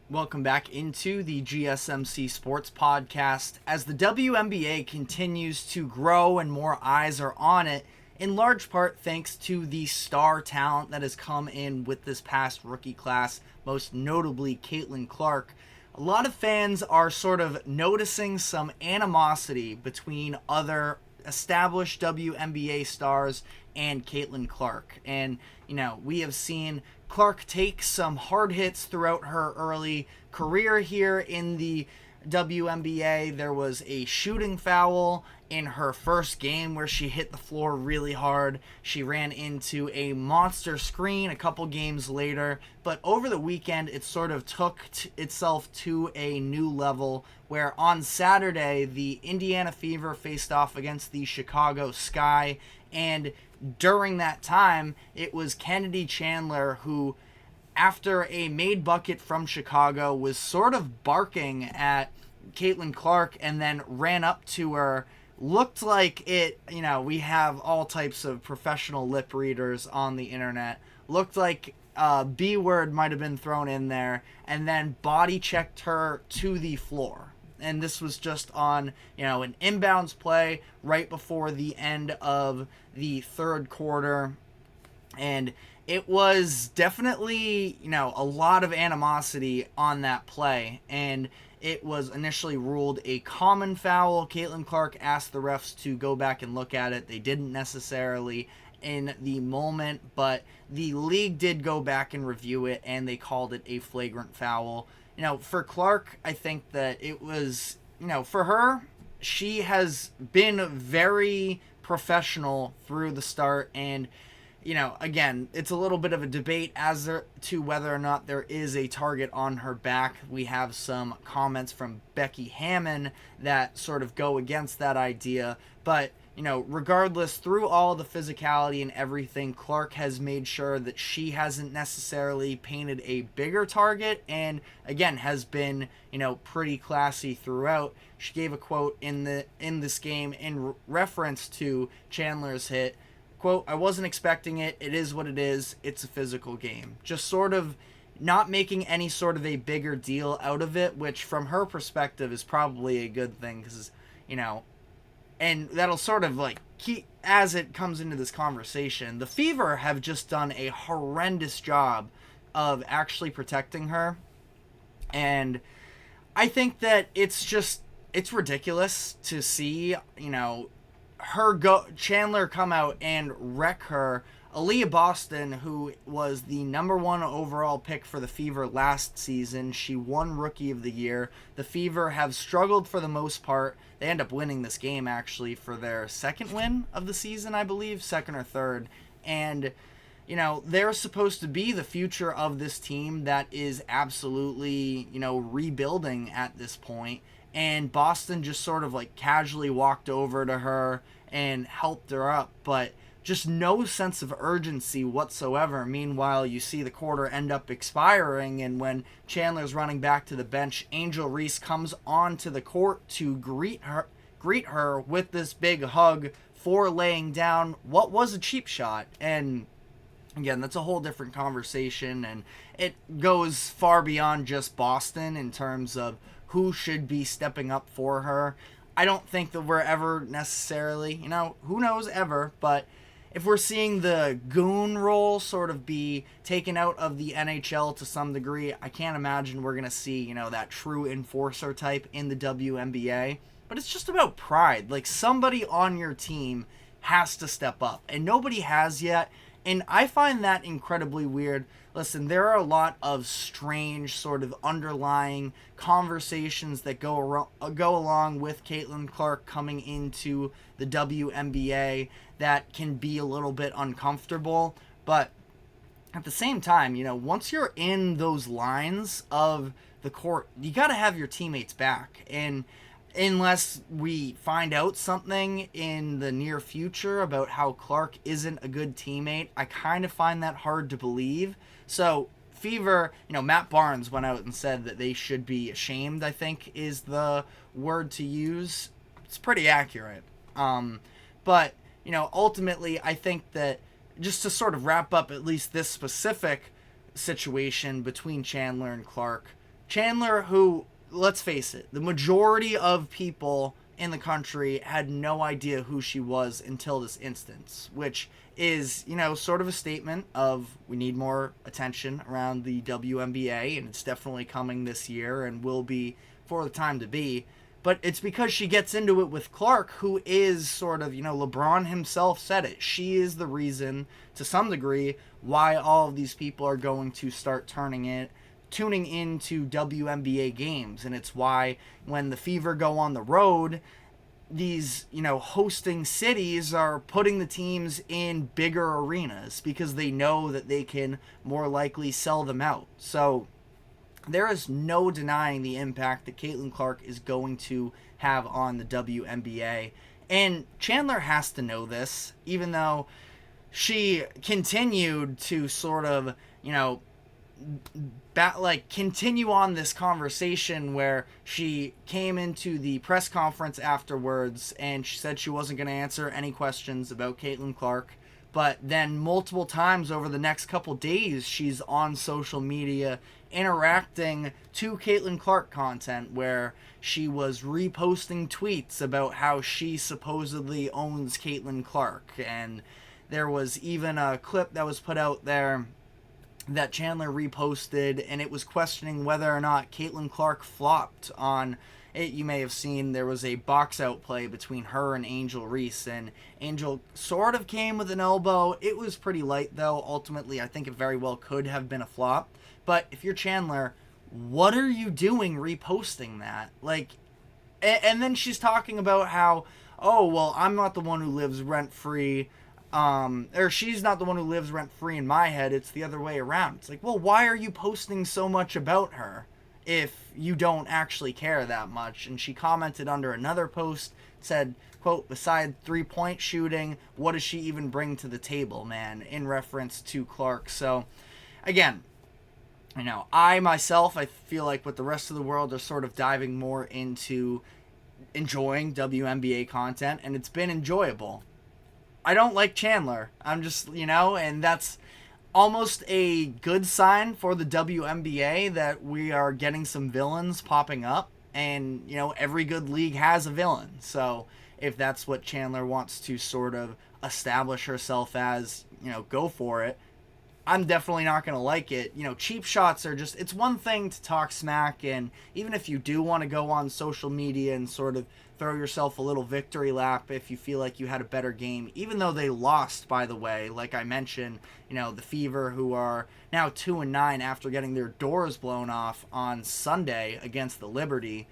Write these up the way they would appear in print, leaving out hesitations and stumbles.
Welcome back into the GSMC Sports Podcast. As the WNBA continues to grow and more eyes are on it, in large part thanks to the star talent that has come in with this past rookie class, most notably Caitlin Clark, a lot of fans are sort of noticing some animosity between other established WNBA stars and Caitlin Clark. And, we have seen Clark take some hard hits throughout her early career here in the WNBA. There was a shooting foul in her first game where she hit the floor really hard. She ran into a monster screen a couple games later, but over the weekend it sort of took itself to a new level where on Saturday the Indiana Fever faced off against the Chicago Sky, and during that time it was Chennedy Chandler who, after a made bucket from Chicago, was sort of barking at Caitlin Clark and then ran up to her. Looked like it, we have all types of professional lip readers on the internet. Looked like B word might have been thrown in there, and then body checked her to the floor. And this was just on, an inbounds play right before the end of the third quarter. And it was definitely, a lot of animosity on that play. And it was initially ruled a common foul. Caitlin Clark asked the refs to go back and look at it. They didn't necessarily in the moment, but the league did go back and review it, and they called it a flagrant foul. For Clark, I think that it was, for her, she has been very professional through the start, and again, it's a little bit of a debate as to whether or not there is a target on her back. We have some comments from Becky Hammon that sort of go against that idea. But, regardless, through all the physicality and everything, Clark has made sure that she hasn't necessarily painted a bigger target and, again, has been, pretty classy throughout. She gave a quote in this game in reference to Chandler's hit. Quote, "I wasn't expecting it. It is what it is. It's a physical game." Just sort of not making any sort of a bigger deal out of it, which from her perspective is probably a good thing because, and that'll sort of keep, as it comes into this conversation, the Fever have just done a horrendous job of actually protecting her. And I think that it's ridiculous to see, Chandler come out and wreck her. Aaliyah Boston, who was the number 1 overall pick for the Fever last season, she won Rookie of the Year. The Fever have struggled for the most part. They end up winning this game, actually, for their second win of the season, I believe, second or third. And, they're supposed to be the future of this team that is absolutely, rebuilding at this point. And Boston just sort of casually walked over to her and helped her up, but just no sense of urgency whatsoever. Meanwhile, you see the quarter end up expiring, and when Chandler's running back to the bench, Angel Reese comes onto the court to greet her with this big hug for laying down what was a cheap shot. And again, that's a whole different conversation, and it goes far beyond just Boston in terms of who should be stepping up for her. I don't think that we're ever necessarily, who knows ever, but if we're seeing the goon role sort of be taken out of the NHL to some degree, I can't imagine we're going to see, that true enforcer type in the WNBA. But it's just about pride. Somebody on your team has to step up, and nobody has yet. And I find that incredibly weird. Listen, there are a lot of strange sort of underlying conversations that go along with Caitlin Clark coming into the WNBA that can be a little bit uncomfortable. But at the same time, once you're in those lines of the court, you got to have your teammates back. And unless we find out something in the near future about how Clark isn't a good teammate, I kind of find that hard to believe. So Fever, Matt Barnes went out and said that they should be ashamed, I think is the word to use. It's pretty accurate. But, ultimately, I think that just to sort of wrap up at least this specific situation between Chandler and Clark, Chandler, who, let's face it, the majority of people in the country had no idea who she was until this instance, which is, sort of a statement of we need more attention around the WNBA, and it's definitely coming this year and will be for the time to be. But it's because she gets into it with Clark, who is sort of, LeBron himself said it. She is the reason, to some degree, why all of these people are going to start tuning into WNBA games. And it's why when the Fever go on the road, these, hosting cities are putting the teams in bigger arenas because they know that they can more likely sell them out. So there is no denying the impact that Caitlin Clark is going to have on the WNBA. And Chandler has to know this, even though she continued to sort of, continue on this conversation where she came into the press conference afterwards and she said she wasn't going to answer any questions about Caitlin Clark. But then multiple times over the next couple days, she's on social media interacting to Caitlin Clark content where she was reposting tweets about how she supposedly owns Caitlin Clark. And there was even a clip that was put out there that Chandler reposted, and it was questioning whether or not Caitlin Clark flopped on it. You may have seen there was a box out play between her and Angel Reese, and Angel sort of came with an elbow. It was pretty light, though. Ultimately, I think it very well could have been a flop. But if you're Chandler, what are you doing reposting that? And then she's talking about how, oh, well, I'm not the one who lives rent-free, or she's not the one who lives rent-free in my head, it's the other way around. It's like, well, why are you posting so much about her if you don't actually care that much? And she commented under another post, said, quote, beside three-point shooting, what does she even bring to the table, man, in reference to Clark. So, again, I myself, I feel like with the rest of the world, are sort of diving more into enjoying WNBA content, and it's been enjoyable. I don't like Chandler. I'm just, and that's almost a good sign for the WNBA that we are getting some villains popping up. And, every good league has a villain. So if that's what Chandler wants to sort of establish herself as, go for it. I'm definitely not going to like it. Cheap shots are just, it's one thing to talk smack, and even if you do want to go on social media and sort of throw yourself a little victory lap if you feel like you had a better game, even though they lost, by the way, like I mentioned, the Fever, who are now 2-9 after getting their doors blown off on Sunday against the Liberty,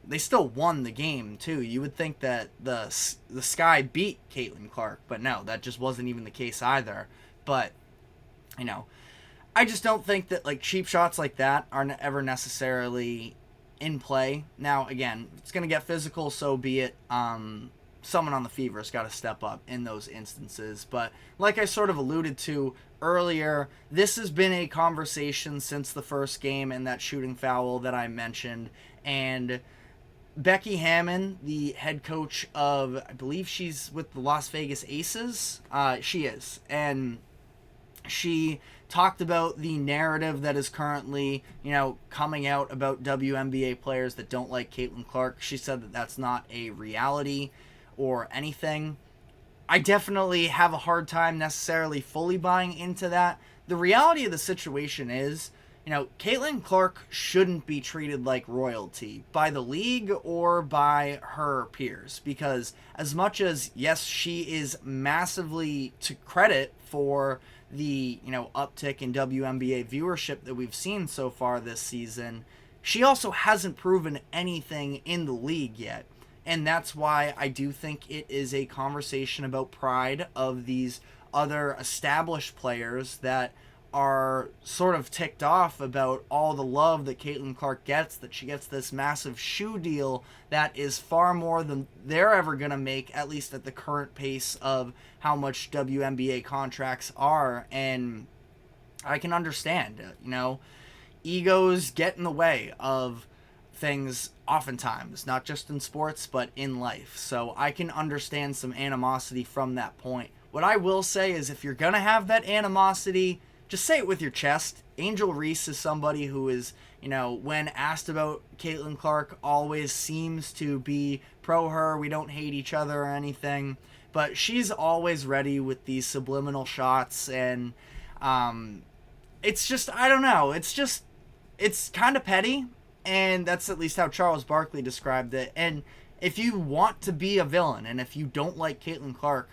they still won the game, too. You would think that the Sky beat Caitlin Clark, but no, that just wasn't even the case either. But I just don't think that cheap shots like that are ever necessarily in play. Now, again, if it's going to get physical, so be it. Someone on the Fever's got to step up in those instances. But like I sort of alluded to earlier, this has been a conversation since the first game and that shooting foul that I mentioned. And Becky Hammon, the head coach of, I believe she's with the Las Vegas Aces. She is. And she talked about the narrative that is currently, coming out about WNBA players that don't like Caitlin Clark. She said that that's not a reality or anything. I definitely have a hard time necessarily fully buying into that. The reality of the situation is, Caitlin Clark shouldn't be treated like royalty by the league or by her peers, because as much as, yes, she is massively to credit for the uptick in WNBA viewership that we've seen so far this season, she also hasn't proven anything in the league yet. And that's why I do think it is a conversation about pride of these other established players that are sort of ticked off about all the love that Caitlin Clark gets, that she gets this massive shoe deal that is far more than they're ever going to make, at least at the current pace of how much WNBA contracts are. And I can understand, egos get in the way of things oftentimes, not just in sports, but in life. So I can understand some animosity from that point. What I will say is if you're going to have that animosity, just say it with your chest. Angel Reese is somebody who is, when asked about Caitlin Clark, always seems to be pro her. We don't hate each other or anything. But she's always ready with these subliminal shots. And it's just, I don't know. It's kind of petty. And that's at least how Charles Barkley described it. And if you want to be a villain and if you don't like Caitlin Clark,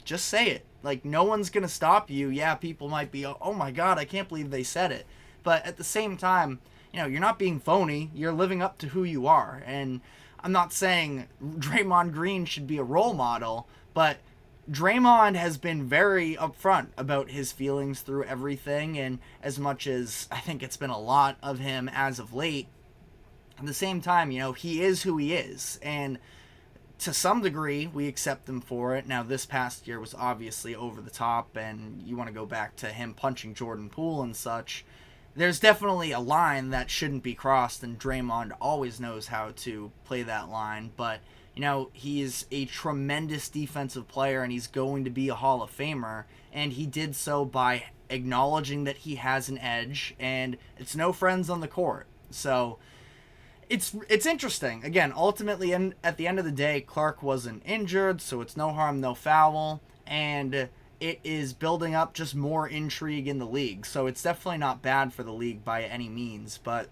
just say it. Like, no one's going to stop you. Yeah, people might be, oh my God, I can't believe they said it. But at the same time, you're not being phony. You're living up to who you are. And I'm not saying Draymond Green should be a role model, but Draymond has been very upfront about his feelings through everything. And as much as I think it's been a lot of him as of late, at the same time, he is who he is. And to some degree, we accept him for it. Now, this past year was obviously over the top, and you want to go back to him punching Jordan Poole and such. There's definitely a line that shouldn't be crossed, and Draymond always knows how to play that line. But, he is a tremendous defensive player, and he's going to be a Hall of Famer. And he did so by acknowledging that he has an edge, and it's no friends on the court. So it's interesting. Again, ultimately, and at the end of the day, Clark wasn't injured, so it's no harm, no foul, and it is building up just more intrigue in the league. So it's definitely not bad for the league by any means, but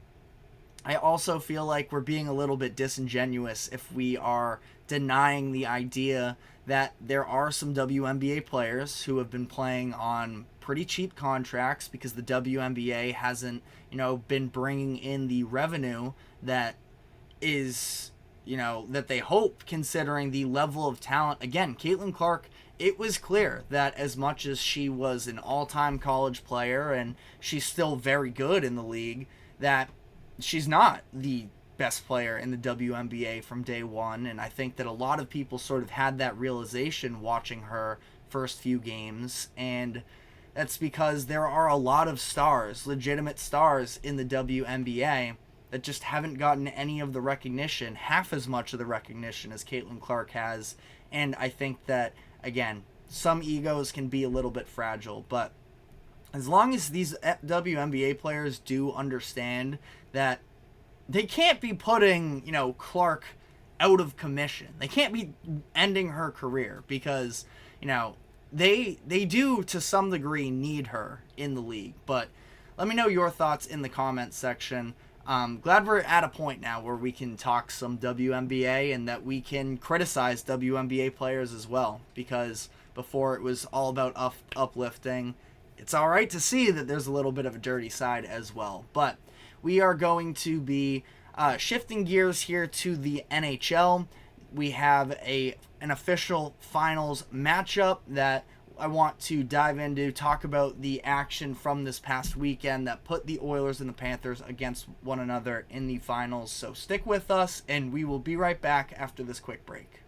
I also feel like we're being a little bit disingenuous if we are denying the idea that there are some WNBA players who have been playing on pretty cheap contracts because the WNBA hasn't, been bringing in the revenue that is, that they hope, considering the level of talent. Again, Caitlin Clark, it was clear that as much as she was an all-time college player and she's still very good in the league, that she's not the best player in the WNBA from day one. And I think that a lot of people sort of had that realization watching her first few games, and that's because there are a lot of stars, legitimate stars in the WNBA that just haven't gotten any of the recognition, half as much of the recognition as Caitlin Clark has. And I think that, again, some egos can be a little bit fragile, but as long as these WNBA players do understand that they can't be putting, Clark out of commission. They can't be ending her career because, they do to some degree need her in the league. But let me know your thoughts in the comments section. Glad we're at a point now where we can talk some WNBA and that we can criticize WNBA players as well, because before it was all about uplifting. It's all right to see that there's a little bit of a dirty side as well. But we are going to be shifting gears here to the NHL. We have an official finals matchup that I want to dive into, talk about the action from this past weekend that put the Oilers and the Panthers against one another in the finals. So stick with us, and we will be right back after this quick break.